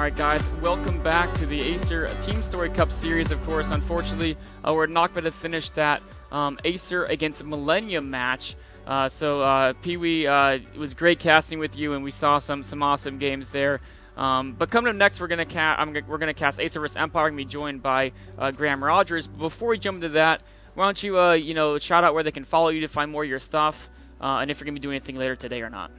Alright guys, welcome back to the Acer TeamStory Cup series. Of course, unfortunately, we're not going to finish that Acer against Millennium match. Pee-wee, it was great casting with you, and we saw some awesome games there. But coming up next, we're gonna cast Acer vs Empire. We're gonna be joined by Graham Rogers. But before we jump into that, why don't you shout out where they can follow you to find more of your stuff, and if you're gonna be doing anything later today or not.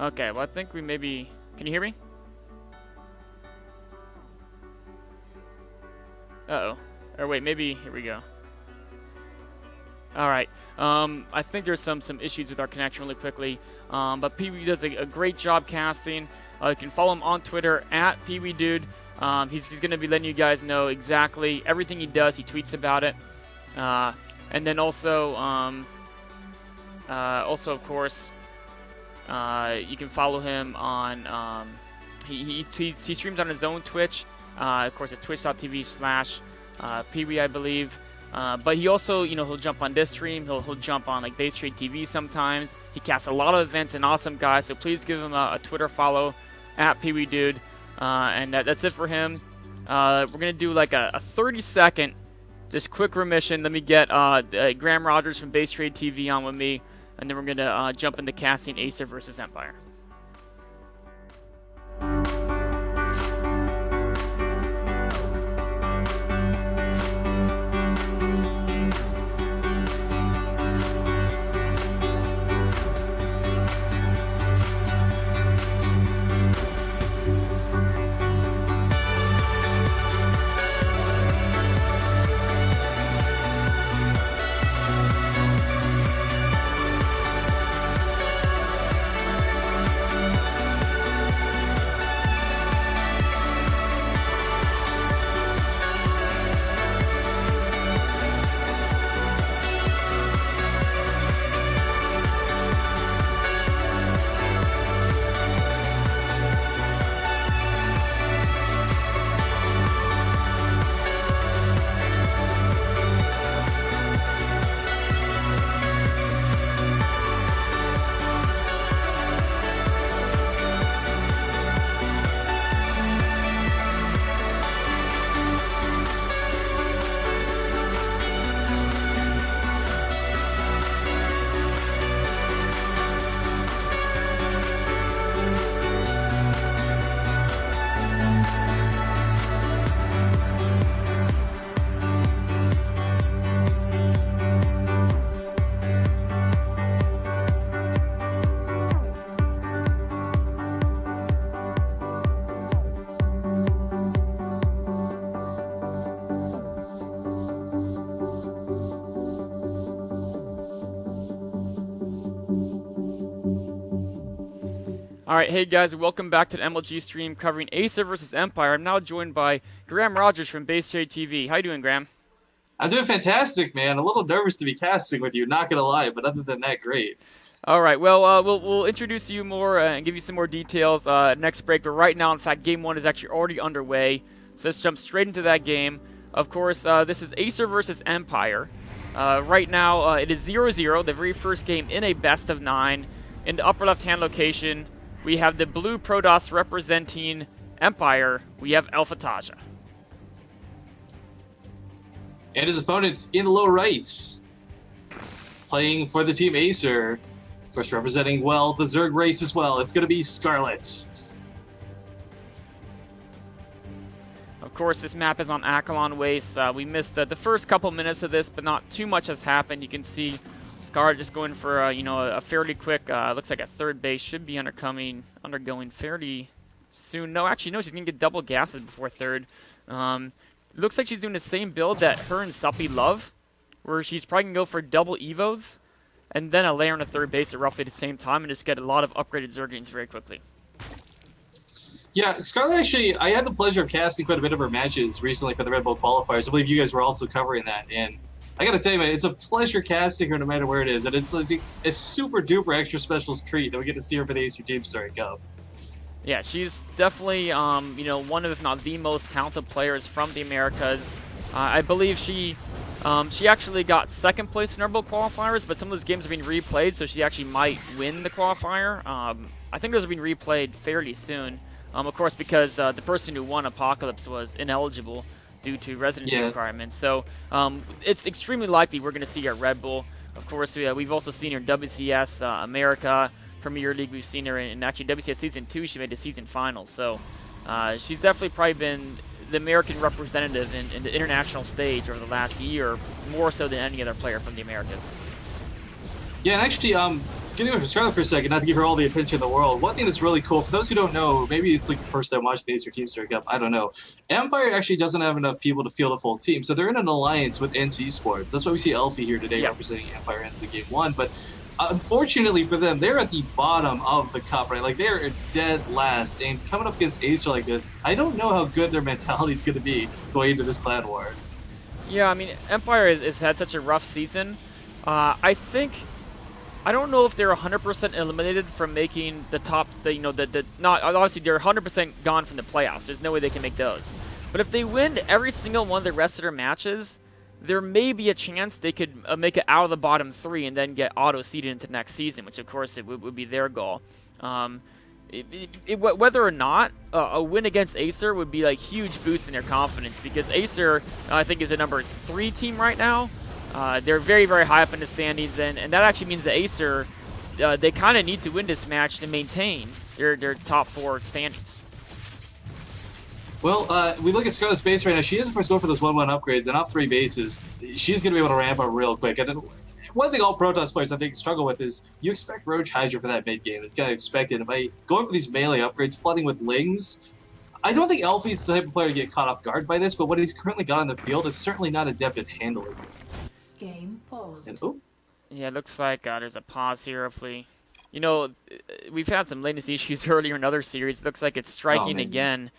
Okay, well I think we maybe... Can you hear me? Uh-oh. Or wait, maybe... Here we go. Alright. I think there's some issues with our connection really quickly. But Pee-wee does a great job casting. You can follow him on Twitter at PeeWeeDude. He's going to be letting you guys know exactly everything he does. He tweets about it. And then also of course... you can follow him on, he streams on his own Twitch. Of course, it's twitch.tv/Pee-wee, I believe. But he also, he'll jump on this stream. He'll jump on like Base Trade TV sometimes. He casts a lot of events and awesome guys. So please give him a Twitter follow at PeeWeeDude. And that's it for him. We're gonna do like a 30-second, just quick remission. Let me get Graham Rogers from Base Trade TV on with me. And then we're going to jump into casting Acer vs Empire. Alright, hey guys, welcome back to the MLG stream covering Acer vs Empire. I'm now joined by Graham Rogers from Base Trade TV. How you doing, Graham? I'm doing fantastic, man. A little nervous to be casting with you, not gonna lie, but other than that, great. Alright, well, we'll introduce you more and give you some more details next break. But right now, in fact, Game 1 is actually already underway. So let's jump straight into that game. Of course, this is Acer vs Empire. Right now, it is 0-0, the very first game in a best-of-9. In the upper left-hand location, we have the blue Protoss representing Empire. We have Elfi. And his opponent in the lower right, playing for the team Acer. Of course, representing, well, the Zerg race as well. It's going to be Scarlett. Of course, this map is on Akalon Waste. We missed the first couple minutes of this, but not too much has happened. You can see Scar just going for a fairly quick, looks like a third base, should be undergoing fairly soon. No, actually, no, she's going to get double gases before third. Looks like she's doing the same build that her and Suppy love, where she's probably going to go for double Evos, and then a layer on a third base at roughly the same time, and just get a lot of upgraded Zerglings very quickly. Yeah, Scarlett, actually, I had the pleasure of casting quite a bit of her matches recently for the Red Bull qualifiers. I believe you guys were also covering that, and I gotta tell you, man, it's a pleasure casting her no matter where it is, and it's like a super duper extra special treat that we get to see her for the Acer TeamStory Cup. Yeah, she's definitely, one of, if not the most talented players from the Americas. I believe she She actually got second place in our bowl qualifiers, but some of those games are being replayed, so she actually might win the qualifier. I think those are being replayed fairly soon. Of course, because the person who won Apocalypse was ineligible due to residency requirements. So it's extremely likely we're going to see her at Red Bull. Of course, we've also seen her in WCS America, Premier League. We've seen her in actually WCS Season 2. She made the season finals. So she's definitely probably been the American representative in the international stage over the last year, more so than any other player from the Americas. Yeah, and actually, getting away from Scarlett for a second, not to give her all the attention in the world, one thing that's really cool, for those who don't know, maybe it's like the first time watching the Acer TeamStory Cup, I don't know, Empire actually doesn't have enough people to field a full team, so they're in an alliance with NC Sports. That's why we see Elfi here today representing Empire into the Game 1, but unfortunately for them, they're at the bottom of the cup, right? Like, they're dead last, and coming up against Acer like this, I don't know how good their mentality is going to be going into this clan war. Yeah, I mean, Empire has had such a rough season. I don't know if they're 100% eliminated from making the top, not, obviously they're 100% gone from the playoffs. There's no way they can make those. But if they win every single one of the rest of their matches, there may be a chance they could make it out of the bottom 3 and then get auto-seeded into next season, which of course it would be their goal. Whether or not a win against Acer would be like huge boost in their confidence, because Acer, I think, is a number 3 team right now. They're very, very high up in the standings, and that actually means that Acer, they kind of need to win this match to maintain their top 4 standings. Well, we look at Scarlett's base right now. She is, of course, going for those 1-1 upgrades, and off 3 bases, she's going to be able to ramp up real quick. And then one thing all Protoss players, I think, struggle with is you expect Roach Hydra for that mid-game. It's kind of expected. By going for these melee upgrades, flooding with Lings, I don't think Elfi's the type of player to get caught off guard by this, but what he's currently got on the field is certainly not adept at handling. Game paused. And, oh. Yeah, it looks like there's a pause here. Hopefully, we've had some latency issues earlier in other series. It looks like it's striking again.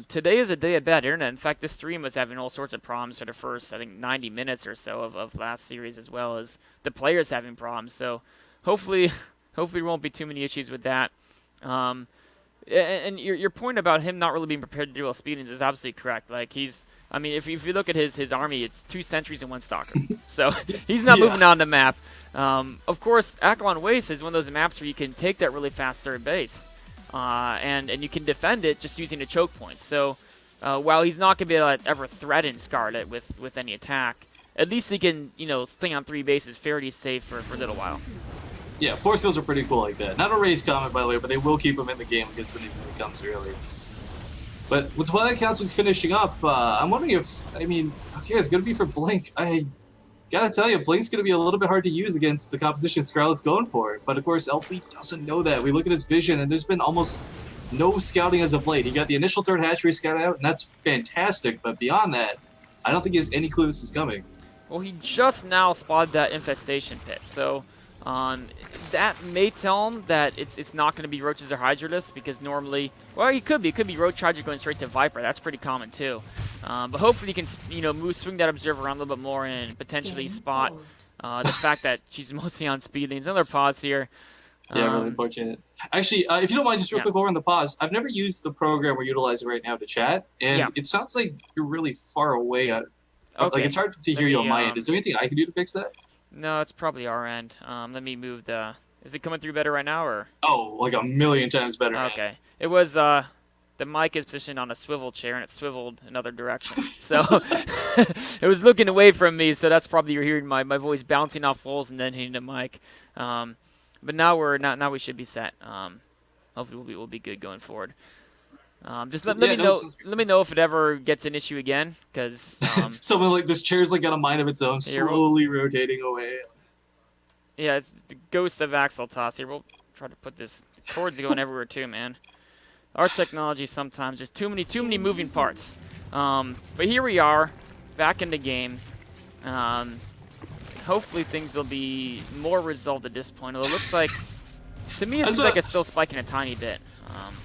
Today is a day of bad internet. In fact, this stream was having all sorts of problems for the first, I think, 90 minutes or so of last series, as well as the players having problems. So hopefully there won't be too many issues with that. And your point about him not really being prepared to do all speedings is absolutely correct. Like, if you look at his army, it's 2 sentries and 1 stalker. So he's not moving on the map. Of course, Acheron Waste is one of those maps where you can take that really fast third base. And you can defend it just using a choke point. So while he's not going to be able to ever threaten Scarlett with any attack, at least he can, stay on 3 bases fairly safe for a little while. Yeah, force fields are pretty cool like that. Not a raised comment, by the way, but they will keep him in the game against anything that comes early. But with Twilight Council finishing up, I'm wondering if, okay, it's going to be for Blink. I gotta tell you, Blink's going to be a little bit hard to use against the composition Scarlett's going for. But of course, Elfi doesn't know that. We look at his vision, and there's been almost no scouting as of late. He got the initial 3rd hatchery scouted out, and that's fantastic. But beyond that, I don't think he has any clue this is coming. Well, he just now spotted that infestation pit, so that may tell him that it's not going to be Roaches or Hydralisk, because normally, well, it could be Roach Hydra going straight to Viper. That's pretty common too. But hopefully he can, swing that observer around a little bit more and potentially spot the fact that she's mostly on speed lanes. Another pause here. Yeah, really unfortunate. Actually, if you don't mind, just real quick over on the pause. I've never used the program we're utilizing right now to chat, and it sounds like you're really far away. Like, it's hard to hear you on my end. Is there anything I can do to fix that? No, it's probably our end. Let me move the... Is it coming through better right now, or...? Oh, like 1,000,000 times better, Okay. man. It was, the mic is positioned on a swivel chair, and it swiveled another direction. So, it was looking away from me, so that's probably you're hearing my voice bouncing off walls and then hitting the mic. But now we should be set. Hopefully we'll be good going forward. Just let me know if it ever gets an issue again, because something like this chair's like got a mind of its own, slowly rotating away. Yeah, it's the ghost of Axel Toss here. We'll try to put this cords going everywhere too, man. Our technology sometimes there's too many moving parts. But here we are, back in the game. Hopefully things will be more resolved at this point. Although it looks like, to me, it seems like it's still spiking a tiny bit.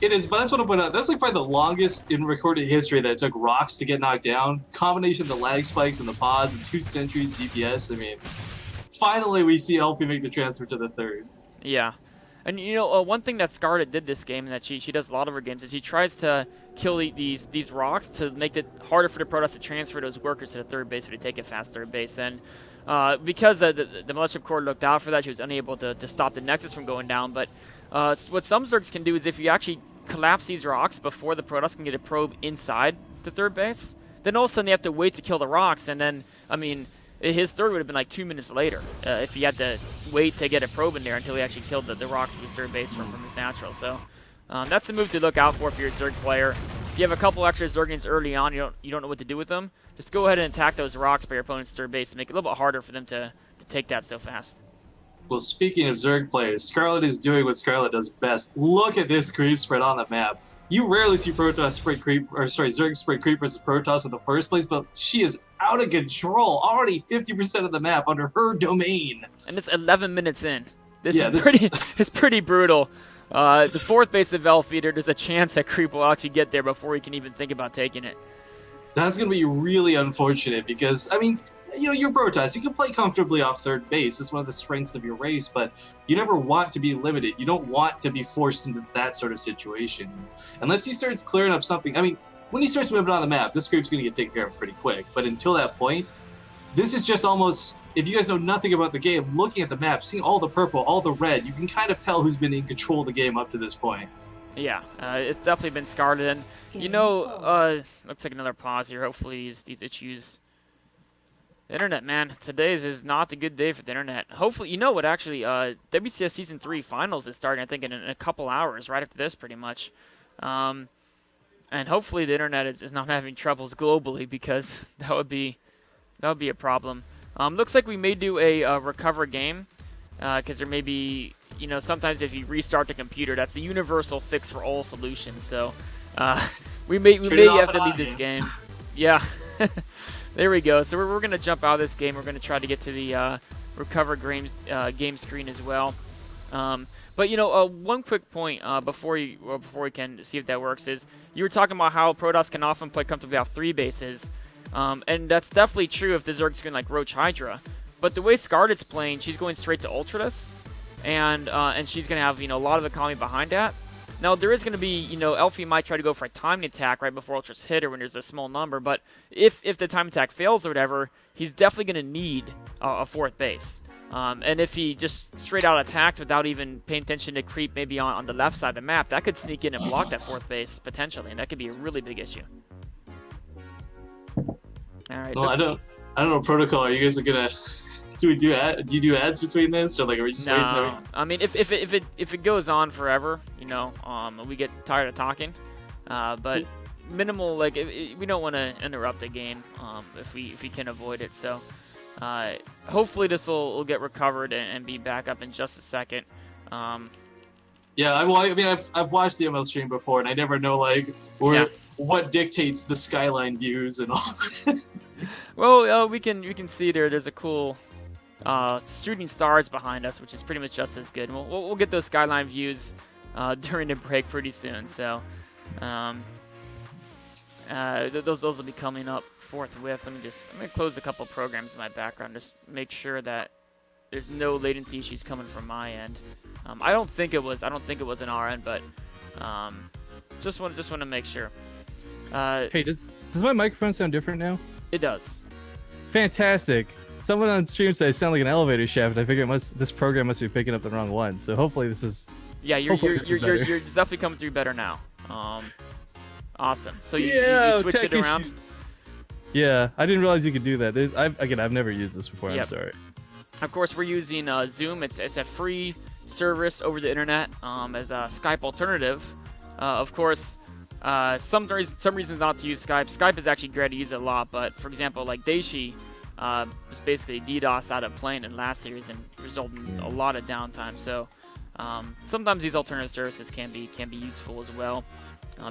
It is, but that's what I point out. That's like probably the longest in recorded history that it took rocks to get knocked down. Combination of the lag spikes and the pause and 2 sentries DPS. I mean, finally we see Elfi make the transfer to the 3rd. Yeah. And you know, one thing that Scarlett did this game, and that she does a lot of her games, is she tries to kill these rocks to make it harder for the Protoss to transfer those workers to the third base or to take it fast third base. And because the Mothership Core looked out for that, she was unable to stop the Nexus from going down. But what some Zergs can do is if you actually collapse these rocks before the Protoss can get a probe inside the third base, then all of a sudden they have to wait to kill the rocks, and then, I mean, his third would have been like 2 minutes later if he had to wait to get a probe in there until he actually killed the rocks to his third base from his natural. So that's a move to look out for if you're a Zerg player. If you have a couple extra Zerglings early on, you don't know what to do with them, just go ahead and attack those rocks by your opponent's third base to make it a little bit harder for them to take that so fast. Well, speaking of Zerg players, Scarlett is doing what Scarlett does best. Look at this creep spread on the map. You rarely see Protoss spread creep, or sorry, Zerg spread creep versus Protoss in the first place, but she is out of control. Already 50% of the map under her domain. And it's 11 minutes in. It's pretty brutal. The fourth base of Elfi, there's a chance that creep will actually get there before he can even think about taking it. That's going to be really unfortunate because, I mean, you know, you're Protoss. You can play comfortably off third base. It's one of the strengths of your race, but you never want to be limited. You don't want to be forced into that sort of situation. Unless he starts clearing up something. I mean, when he starts moving on the map, this creep's going to get taken care of pretty quick. But until that point, this is just almost, if you guys know nothing about the game, looking at the map, seeing all the purple, all the red, you can kind of tell who's been in control of the game up to this point. Yeah, it's definitely been Scarlett, and you know, looks like another pause here. Hopefully these issues. The internet, man, today's is not a good day for the internet. Hopefully, you know what? Actually, WCS Season 3 Finals is starting. I think in a couple hours, right after this, pretty much. And hopefully the internet is not having troubles globally because that would be a problem. Looks like we may do a recover game because there may be. You know, sometimes if you restart the computer, that's a universal fix for all solutions. So we may have to leave this game. Yeah, there we go. So we're gonna jump out of this game. We're gonna try to get to the recover game screen as well. But you know, one quick point before we can see if that works is you were talking about how Protoss can often play comfortably off three bases, and that's definitely true if the Zerg's going like Roach Hydra. But the way Scarlett's playing, she's going straight to Ultratus. And she's going to have, you know, a lot of economy behind that. Now, there is going to be, you know, Elfi might try to go for a timed attack right before Ultra's hit or when there's a small number. But if the time attack fails or whatever, he's definitely going to need a fourth base. And if he just straight out attacks without even paying attention to creep maybe on the left side of the map, that could sneak in and block that fourth base potentially. And that could be a really big issue. All right. Well, I don't know protocol. Are you guys going to... Do you do ads between this, or like are we just waiting? No, I mean if it goes on forever, you know, we get tired of talking. But minimal, like we don't want to interrupt the game if we can avoid it. So hopefully this will get recovered and be back up in just a second. Yeah, I mean I've watched the ML stream before, and I never know like what dictates the skyline views and all. Well, we can see there's a cool. Shooting stars behind us, which is pretty much just as good. We'll get those skyline views during the break pretty soon. So those will be coming up forthwith. I'm gonna close a couple programs in my background, just make sure that there's no latency issues coming from my end. I don't think it was an our end, but just want to make sure. Hey, does my microphone sound different now? It does. Fantastic. Someone on stream said I sound like an elevator shaft. I figure this program must be picking up the wrong one. So hopefully this is. Yeah, you're definitely coming through better now. Awesome. So you switched it around. Yeah, I didn't realize you could do that. I've never used this before. Yep. I'm sorry. Of course, we're using Zoom. It's a free service over the internet as a Skype alternative. Of course, some reasons not to use Skype. Skype is actually great to use a lot, but for example, like Daishi. Was basically DDoS out of playing in last series and resulted in a lot of downtime. So sometimes these alternative services can be useful as well.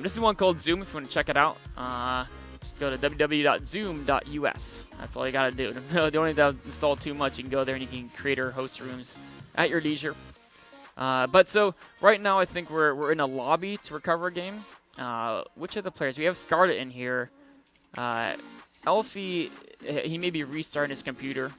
This is one called Zoom. If you want to check it out, just go to www.zoom.us. That's all you got to do. You don't need to install too much. You can go there and you can create or host rooms at your leisure. But so right now I think we're in a lobby to recover a game. Which of the players? We have Scarlett in here. Elfi, he may be restarting his computer.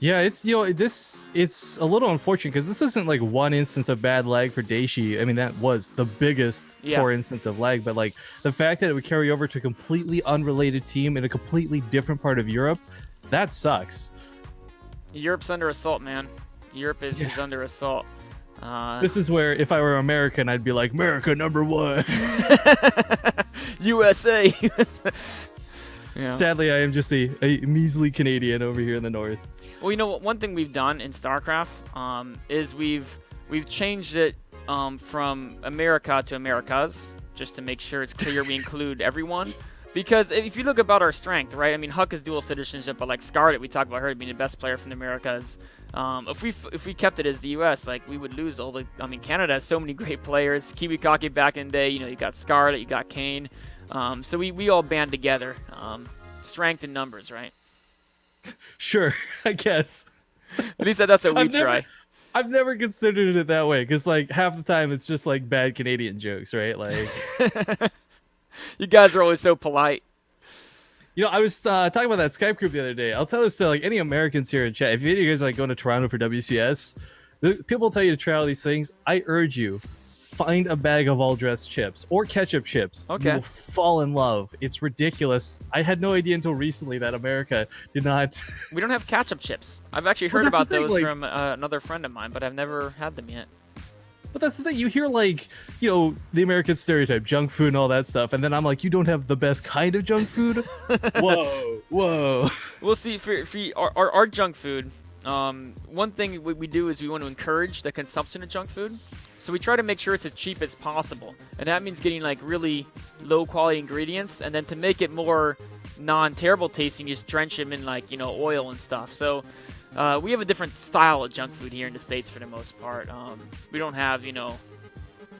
Yeah, it's it's a little unfortunate because this isn't like one instance of bad lag for Daishi. I mean, that was the biggest core instance of lag, but like the fact that it would carry over to a completely unrelated team in a completely different part of Europe, that sucks. Europe's under assault, man. Europe is under assault. This is where if I were American, I'd be like, America #1. USA. Yeah. Sadly, I am just a measly Canadian over here in the north. Well, you know what? One thing we've done in StarCraft is we've changed it from America to Americas, just to make sure it's clear we include everyone. Because if you look about our strength, right? I mean, Huck is dual citizenship, but like Scarlett, we talk about her being the best player from the Americas. If we kept it as the U.S., like we would lose all the. I mean, Canada has so many great players. Kiwikaki back in the day, you know, you got Scarlett, you got Kane. So we all band together. Strength in numbers, right? Sure, I guess. At least that's what we try. I've never considered it that way because like half the time it's just like bad Canadian jokes, right? Like, you guys are always so polite. you know, I was talking about that Skype group the other day. I'll tell this to like any Americans here in chat. If any of you guys are, like going to Toronto for WCS, people tell you to try all these things. I urge you, find a bag of all-dressed chips or ketchup chips. Okay. You will fall in love. It's ridiculous. I had no idea until recently that America did not. We don't have ketchup chips. I've actually heard about those from another friend of mine, but I've never had them yet. But that's the thing. You hear like, you know, the American stereotype, junk food and all that stuff, and then I'm like, you don't have the best kind of junk food? Whoa. We'll see. For our junk food, one thing we do is we want to encourage the consumption of junk food. So we try to make sure it's as cheap as possible. And that means getting like really low quality ingredients. And then to make it more non-terrible tasting, you just drench them in like, you know, oil and stuff. So we have a different style of junk food here in the States for the most part. We don't have, you know,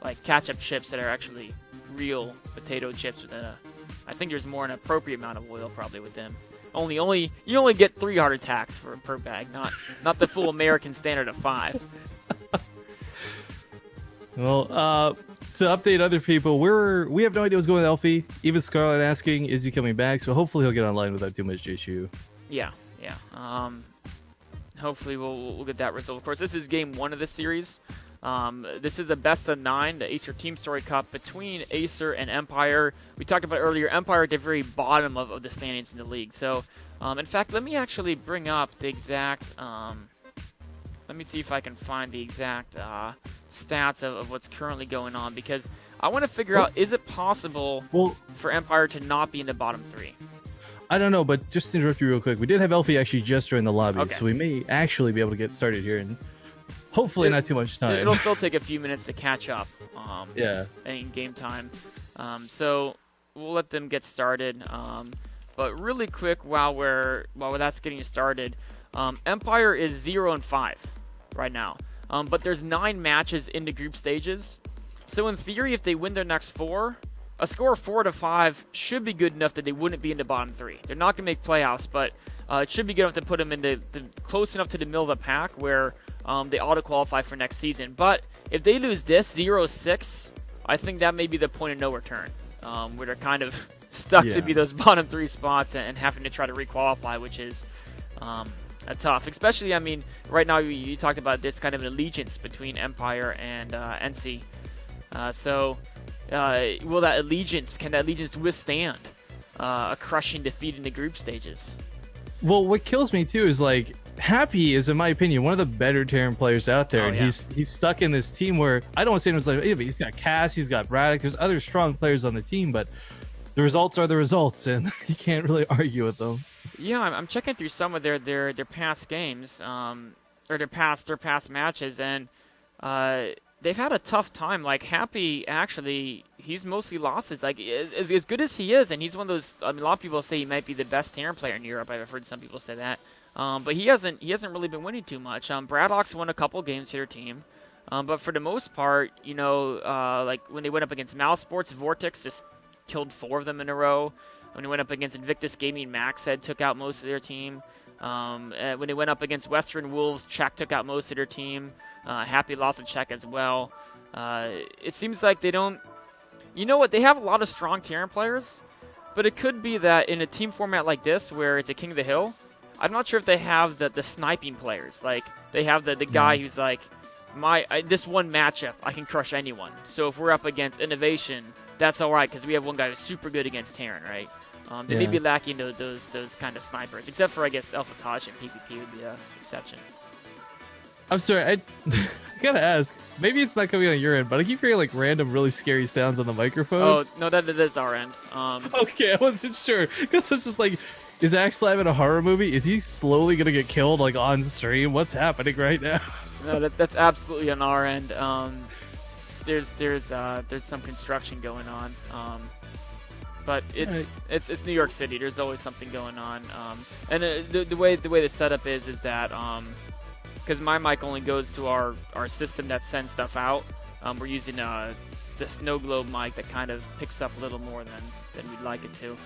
like ketchup chips that are actually real potato chips with I think there's more an appropriate amount of oil probably with them. You only get 3 heart attacks per bag, not the full American standard of 5. Well, to update other people, we have no idea what's going on with Elfi. Even Scarlett asking, is he coming back? So hopefully he'll get online without too much issue. Yeah. Hopefully we'll get that result. Of course, this is game 1 of the series. This is a best of 9, the Acer TeamStory Cup between Acer and Empire. We talked about earlier, Empire at the very bottom of the standings in the league. So, in fact, let me actually bring up the exact. Let me see if I can find the exact stats of what's currently going on, because I want to figure out, is it possible for Empire to not be in the bottom 3? I don't know, but just to interrupt you real quick, we did have Elfi actually just join the lobby, Okay. so we may actually be able to get started here in hopefully not too much time. It'll still take a few minutes to catch up yeah. in game time. So we'll let them get started. But really quick, while that's getting started, Empire is 0-5 right now. But there's 9 matches in the group stages. So in theory, if they win their next 4, a score of 4-5 should be good enough that they wouldn't be in the bottom 3. They're not going to make playoffs, but it should be good enough to put them in the close enough to the middle of the pack where they auto-qualify for next season. But if they lose this 0-6, I think that may be the point of no return, where they're kind of stuck to be those bottom 3 spots and having to try to re-qualify, which is tough. Especially, I mean, right now you talked about this kind of an allegiance between Empire and NC. Can that allegiance withstand a crushing defeat in the group stages? Well, what kills me too is like Happy is, in my opinion, one of the better Terran players out there, and he's stuck in this team where I don't want to say it was like he's got Cass, he's got Braddock, there's other strong players on the team, but the results are the results, and you can't really argue with them. Yeah, I'm checking through some of their past games, or their past matches, and they've had a tough time. Like Happy, actually, he's mostly losses. Like as good as he is, and he's one of those. I mean, a lot of people say he might be the best Terran player in Europe. I've heard some people say that, but he hasn't really been winning too much. Braddock's won a couple games to their team, but for the most part, you know, like when they went up against Mouse Sports, Vortex just killed 4 of them in a row. When they went up against Invictus Gaming, Max said took out most of their team. When they went up against Western Wolves, Czech took out most of their team. Happy lost to Czech as well. It seems like they don't... You know what? They have a lot of strong Terran players, but it could be that in a team format like this, where it's a King of the Hill, I'm not sure if they have the sniping players. Like, they have the guy who's like, this one matchup, I can crush anyone. So if we're up against Innovation, that's all right, because we have one guy who's super good against Terran, right? They may be lacking those kind of snipers, except for, I guess, Elfi and PvP would be an exception. I'm sorry, I gotta ask. Maybe it's not coming on your end, but I keep hearing like random, really scary sounds on the microphone. Oh no, that is our end. Okay, I wasn't sure because it's just like, is Axlab in a horror movie? Is he slowly gonna get killed like on stream? What's happening right now? No, that's absolutely on our end. There's some construction going on. But it's New York City. There's always something going on. And the way the setup is that because my mic only goes to our system that sends stuff out. We're using the snow globe mic that kind of picks up a little more than we'd like it to.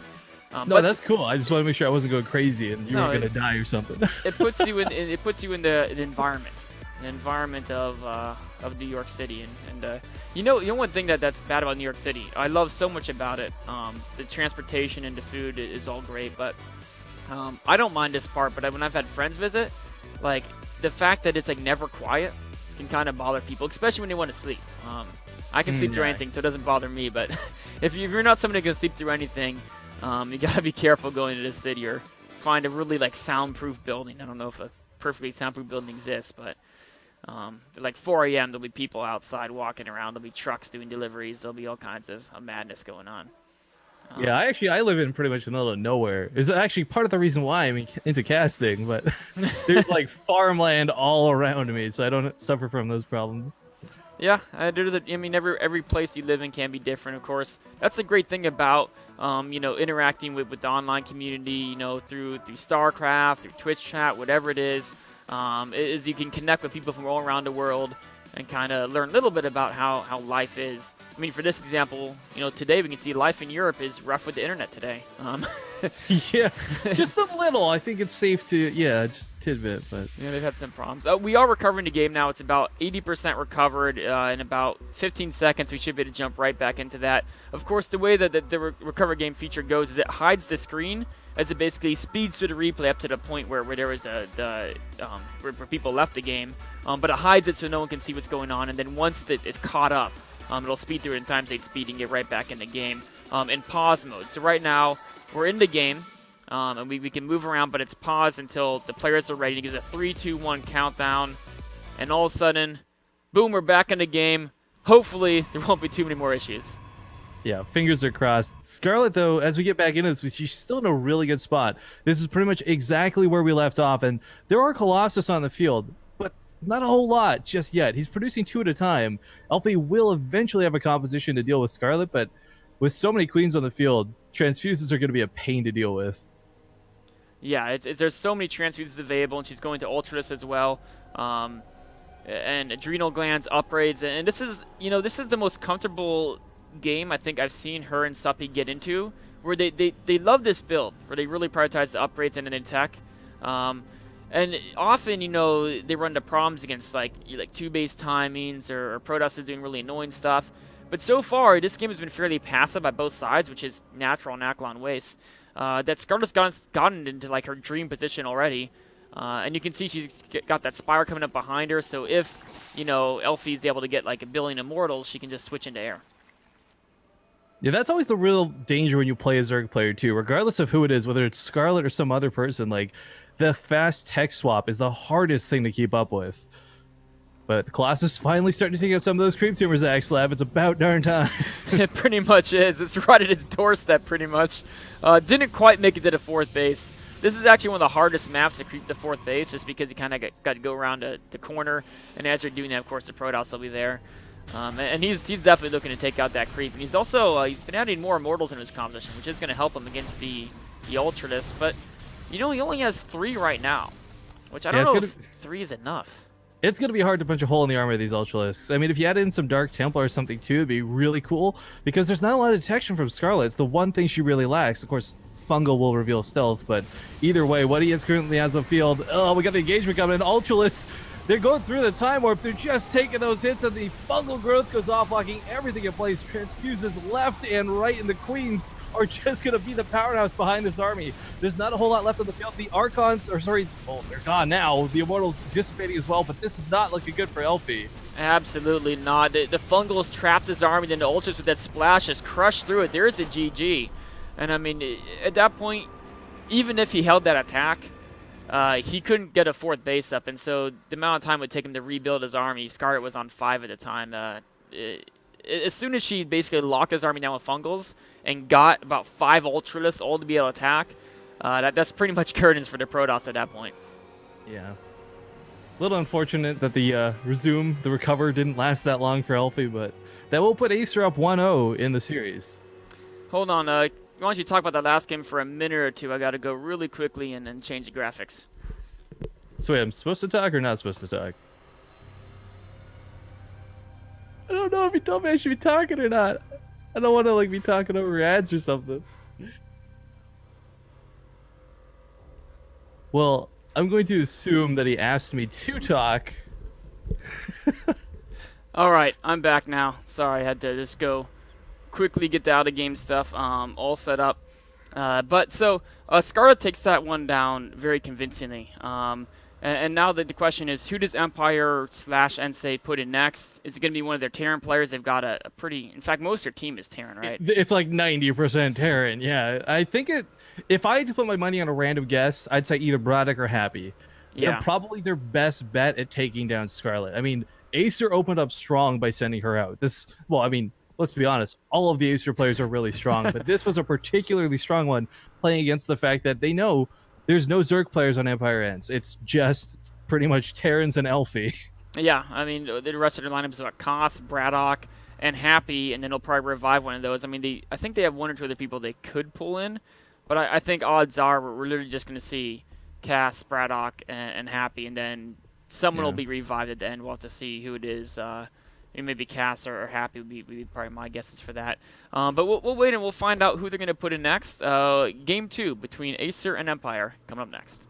No, that's cool. I just want to make sure I wasn't going crazy and you were gonna die or something. It puts you in the environment of New York City, and you know one thing that's bad about New York City. I love so much about it. The transportation and the food is all great, but I don't mind this part. But when I've had friends visit, like the fact that it's like never quiet can kind of bother people, especially when they want to sleep. I can sleep through anything, so it doesn't bother me. But if you're not somebody who can sleep through anything, you gotta be careful going to this city or find a really like soundproof building. I don't know if a perfectly soundproof building exists, but like 4 a.m. there'll be people outside walking around. There'll be trucks doing deliveries. There'll be all kinds of madness going on. Yeah, I live in pretty much the middle of nowhere. It's actually part of the reason why I'm into casting, but there's like farmland all around me, so I don't suffer from those problems. Yeah, I mean, every place you live in can be different, of course. That's the great thing about, interacting with the online community, through StarCraft, through Twitch chat, whatever it is you can connect with people from all around the world and kind of learn a little bit about how life is. I mean, for this example, today we can see life in Europe is rough with the internet today. Yeah, just a little. I think it's safe to, just a tidbit, but yeah, they've had some problems. We are recovering the game now. It's about 80% recovered. In about 15 seconds, we should be able to jump right back into that. Of course, the way that the recover game feature goes is it hides the screen as it basically speeds through the replay up to the point where there was where people left the game. But it hides it so no one can see what's going on, and then once it's caught up, it'll speed through it in times 8 speed and get right back in the game in pause mode. So right now, we're in the game, and we can move around, but it's paused until the players are ready. It gives a 3, 2, 1 countdown, and all of a sudden, boom, we're back in the game. Hopefully, there won't be too many more issues. Yeah, fingers are crossed. Scarlett, though, as we get back into this, she's still in a really good spot. This is pretty much exactly where we left off, and there are Colossus on the field, but not a whole lot just yet. He's producing 2 at a time. Elfi will eventually have a composition to deal with Scarlett, but with so many queens on the field, transfuses are going to be a pain to deal with. Yeah, there's so many transfuses available, and she's going to Ultralis as well. And adrenal glands upgrades, and this is the most comfortable game I think I've seen her and Suppy get into, where they love this build, where they really prioritize the upgrades and the tech. And often, they run into problems against like 2-base timings or Protoss is doing really annoying stuff. But so far, this game has been fairly passive by both sides, which is natural in Acheron waste. That Scarlett's gotten into like her dream position already. And you can see she's got that Spire coming up behind her, so if, Elfi's able to get like 1 billion immortals, she can just switch into air. Yeah, that's always the real danger when you play a Zerg player too, regardless of who it is, whether it's Scarlett or some other person. Like, the fast tech swap is the hardest thing to keep up with. But Colossus finally starting to take out some of those creep tumors, Axlab. It's about darn time. It pretty much is. It's right at its doorstep, pretty much. Didn't quite make it to the 4th base. This is actually one of the hardest maps to creep the 4th base, just because you kind of got to go around the corner. And as you're doing that, of course, the Protoss will be there. And he's definitely looking to take out that creep. And he's also he's been adding more immortals in his composition, which is going to help him against the Ultralis. But he only has 3 right now, which I don't know if 3 is enough. It's going to be hard to punch a hole in the armor of these Ultralisks. I mean, if you add in some Dark Templar or something too, it'd be really cool, because there's not a lot of detection from Scarlett. It's the one thing she really lacks. Of course, Fungal will reveal stealth, but either way, what he is currently has on the field, we got the engagement coming in. Ultralis they're going through the time warp. They're just taking those hits, and the fungal growth goes off, locking everything in place. Transfuses left and right, and the Queens are just going to be the powerhouse behind this army. There's not a whole lot left on the field. The Archons, or sorry, well, they're gone now. The Immortals dissipating as well, but this is not looking good for Elfi. Absolutely not. The Fungals trapped his army, then the Ultras with that splash just crushed through it. There's a GG. And I mean, at that point, even if he held that attack, he couldn't get a 4th base up, and so the amount of time it would take him to rebuild his army, Scarlett was on 5 at the time. As soon as she basically locked his army down with Fungals and got about 5 Ultralists all to be able to attack, that's pretty much curtains for the Protoss at that point. Yeah. A little unfortunate that the recover didn't last that long for Elfi, but that will put Acer up 1-0 in the series. Hold on, why don't you talk about that last game for a minute or two? I got to go really quickly and then change the graphics. So wait, I'm supposed to talk or not supposed to talk? I don't know if you told me I should be talking or not. I don't want to like be talking over ads or something. Well, I'm going to assume that he asked me to talk. All right, I'm back now. Sorry, I had to just go quickly get the out of game stuff all set up. But Scarlett takes that one down very convincingly. And now the question is, who does Empire / Ensei put in next? Is it going to be one of their Terran players? They've got a pretty... In fact, most of their team is Terran, right? It's like 90% Terran, yeah. I think if I had to put my money on a random guess, I'd say either Braddock or Happy. Yeah. They're probably their best bet at taking down Scarlett. I mean, Acer opened up strong by sending her out. Let's be honest, all of the Acer players are really strong, but this was a particularly strong one, playing against the fact that they know there's no Zerg players on Empire Ends. It's just pretty much Terrans and Elfi. Yeah, I mean, the rest of their lineup is about Koss, Braddock, and Happy, and then they'll probably revive one of those. I mean, I think they have 1 or 2 other people they could pull in, but I think odds are we're literally just going to see Cass, Braddock, and Happy, and then someone will be revived at the end. We'll have to see who it is. Maybe Cass or Happy would be probably my guesses for that. But we'll wait and we'll find out who they're going to put in next. Game 2 between Acer and Empire coming up next.